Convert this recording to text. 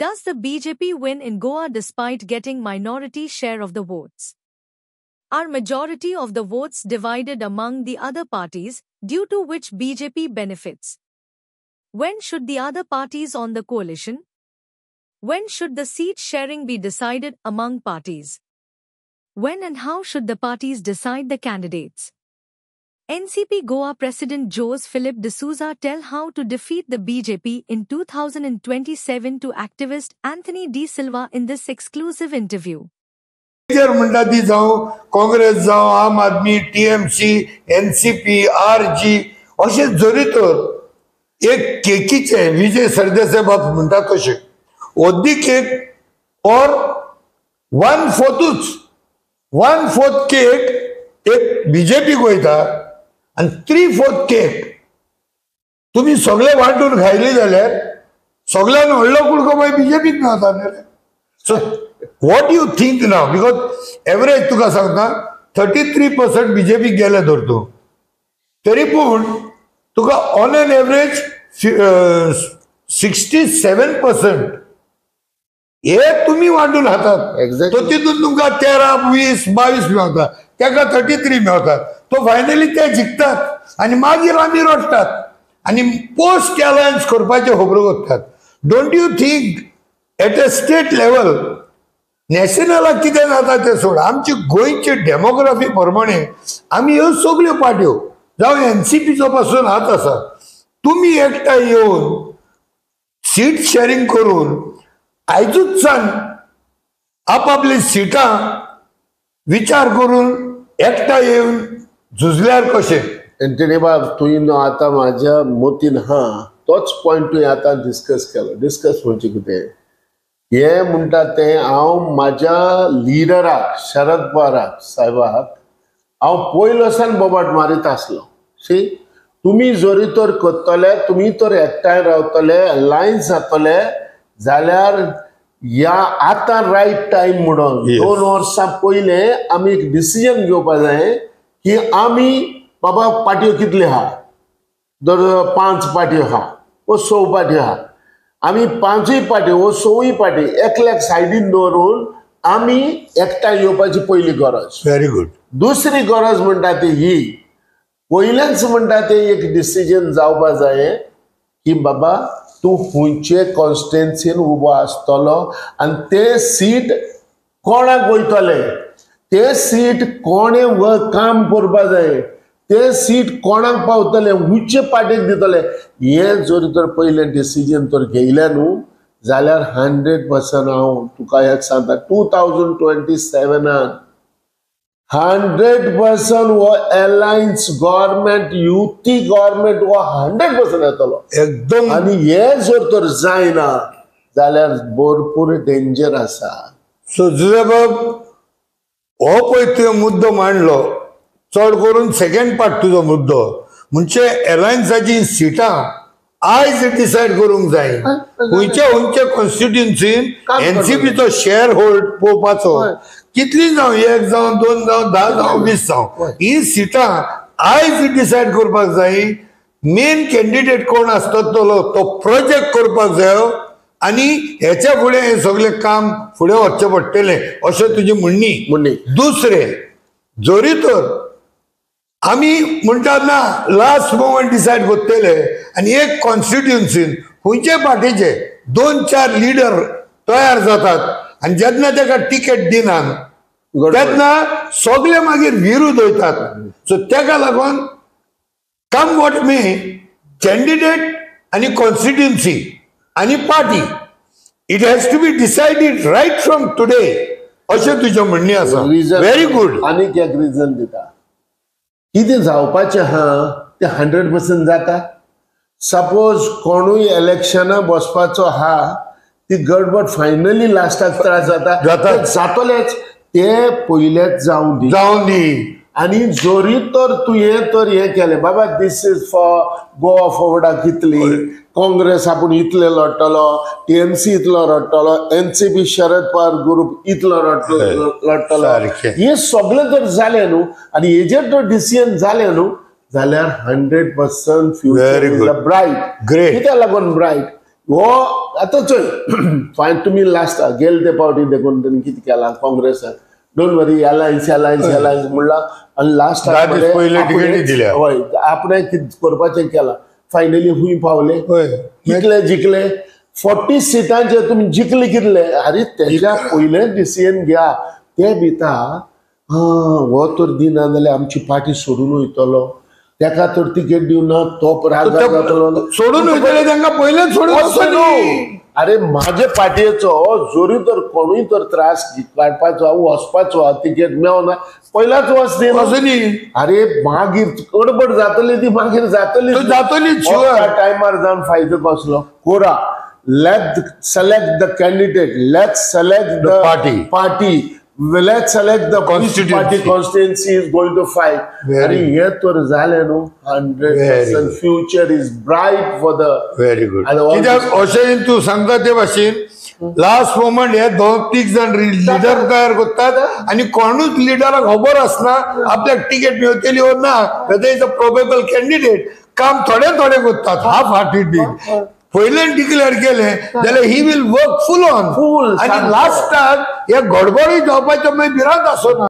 Does the BJP win in Goa despite getting minority share of the votes? Are majority of the votes divided among the other parties, due to which BJP benefits? When should the other parties on the coalition? When should the seat sharing be decided among parties? When and how should the parties decide the candidates? NCP Goa President Jose Philip D'Souza tell how to defeat the BJP in 2027 to activist Anthony D. Silva in this exclusive interview. म्हणटा ती जावं काँग्रेस जावं आम आदमी TMC NCP RG अशे जरी तर एक केकीचे विजय सरदेसाई बाब म्हणटा तशें ओद्दी केक और 1/4 केक एक बीजेपी वयता आणि 3/4 केक तुम्ही सगळे वांटून खायले जाल्यार सगळ्यान व्हडलो कुडको मागीर बीजेपीक मेळटा न्ही. So what do you think now? Because average तुका सांगता 33% बीजेपी गेले धरतो तरी पूण तुका ऑन एन एवरेज 67% हे तुम्ही वांटून हातात. तो तितून तुमका 13, 20, 22 मेळटा, त्याका 33 मेळटा. तो फायनली ते जिखतात आणि मागीर आमी रडटात आणि पोस्ट अलायन्स करपाचे खबरो करतात. Don't you think at a state level नॅशनलाक कितें जाता ते सोड, आमची गोंयची डेमोग्राफी प्रमाणे आमी ह्यो सगळ्यो पार्ट्यो जावं NCPचो पासून हात आसा, तुम्ही एकठांय येवन सीट शेअरिंग करून आयजूच सान आपापली सिटां विचार करून एकठांय येवन झुजल्यार कशें. एंटनी बाब तुवें न्हू आतां म्हाज्या मतीन तोच पॉयंट तुवें आतां डिस्कस केलो. डिस्कस म्हणजे कितें हे म्हणटा तें हांव म्हाज्या लिडराक शरद पवाराक साहेबाक हांव पयलोसान बोबाट मारीत आसलो. सी तुमी जरी तर करतले, तुमी तर एकठांय रावतले, अलायन्स जातले जाल्यार ह्या आतां रायट टायम म्हणून 2 वर्सां पयले आमी एक डिसिजन घेवपा जाय की आमी बाबा पार्ट्यो कितल्यो आहा, जर 5 पार्ट्यो आहा वो 6 पार्ट्यो आहा, आमी 5 पार्ट्यो वो 6 पार्टी एकल्याक सायडीन दवरून आमी एकठांय येवपाची पयली गरज. Very good. दुसरी गरज म्हणटा ती ही, पयलेच म्हणटा ते एक डिसिजन जावपा जाय की बाबा तूं खंयचे कॉन्स्टिट्युएन्सीन उबो आसतलो आनी ते सीट कोणाक वयतले, ते सीट कोणे काम करपा जाय, ते सीट कोणाक पावतले, खंयचे पार्टीक दितले, हे जर तर पयले डिसिजन तर घेयले न्हू जाल्यार 100% हांव तुका एक सांगता 2027 100% वो अलायन्स गव्हर्नमेंट युती गव्हर्नमेंट वो 100% येतलो एकदम. आणि हे जर तर जायना जाल्यार भरपूर डेंजर आसा. सो जुजेबाब हो पळय तुवें मुद्दो मांडलो, चड करून सेकंड पार्ट तुजो मुद्दो म्हणजे अलायन्साची सिटां आयज डिसायड करूंक जाय. खंयच्या कॉन्स्टिट्युएन्सीन NCPचो शेअर होल्ड पळोवपाचो, कितली जावं 1 जावं 2 जावं 10 जावं 20 जावं, ही सिटां आयज डिसायड करपाक जाय. मेन कॅन्डिडेट कोण आसतलो तो प्रोजेक्ट करपाक जाय आणि हेच्या फुडें हें सगळें काम फुडें वचचें पडटलें अशें तुजी म्हणणी. दुसरें जरी तर आमी म्हणटात ना लास्ट मोमेंट डिसायड करतले आणि एक कॉन्स्टिट्युएन्सीन खंयचे पार्टीचे 2-4 लीडर तयार जातात आणि जेन्ना ताका तिकेट दिनात तेन्ना सगळे मागीर विरोध वयतात. सो ताका लागून कम वॉट मे कॅन्डिडेट आणि कॉन्स्टिट्युएन्सी आणि party it has to be decided right from today अशें तुजें म्हणणें आसा. Very good. आनीक एक रिजन दिता, कितें जावपाचें ते 100% जाता. सपोज कोणूय इलेक्शना बसपाचो ती गडबड फायनली लास्टाक त्रास जाता जातलेच, ते पयलेच जावं दी. आणि जरी तर तुवें तर हें केलें बाबा दिस इज फॉर गोवा फॉरवर्डाक इतली, काँग्रेस आपूण इतले लढटलो, TMC इतलो लढटलो, NCP शरद पवार ग्रुप इतलो लढटलो, हे सगळें जर जालें न्हू आनी हेजेर जर डिसिजन जालें न्हू जाल्यार 100% फ्युचर इज ब्रायट. कित्याक लागून ब्रायट हो आतां चोय फायन तुमी लास्ट गेले ते पावटी देखून तेणी कितें केलां काँग्रेसान डोंट वरी अलायन्स म्हणला आनी लास्ट पयले टिकेटी दिल्या हय आपणें कितें करपाचें केलां फायनली खूंय पावले जिखले 40 सिटांचे तुमी जिखले कितले अरे तेच्या पयले डिसिजन घ्या ते भिता हो तर दिना जाल्यार आमची पार्टी सोडून वयतलो तेका तर तिकेट दिवना तो राग जातलो सोडून वयतले तांकां पयलेच सोडून अरे माझे पार्टीचो जोरी तर कोणूय तर त्रास काडपाचो वचपाचो तिकेट मेवना पहिलाच वचनी अरे मागीर गडबड जातली ती मागीर जातली टायमार जावन फायदो कसलो कोरा let select the candidate let select the party let's select the party constituency is going to fight and here to zale no 100% future is bright for the very good कित्याक अशें तूं सांगता ते भाशेन लास्ट मोमेंट हे दोन तीग जण लीडर तयार करतात आणि कोणूच लिडराक खबर आसना आपल्याक तिकेट मेळटली ओ ना whether is a probable candidate काम थोडे करतात हाफ हार्टेडली पहिले डिक्लेअर केले जाल्यार he will work full on आणि लास्टाक हे गडबडी जावपाचो भिरांत आसना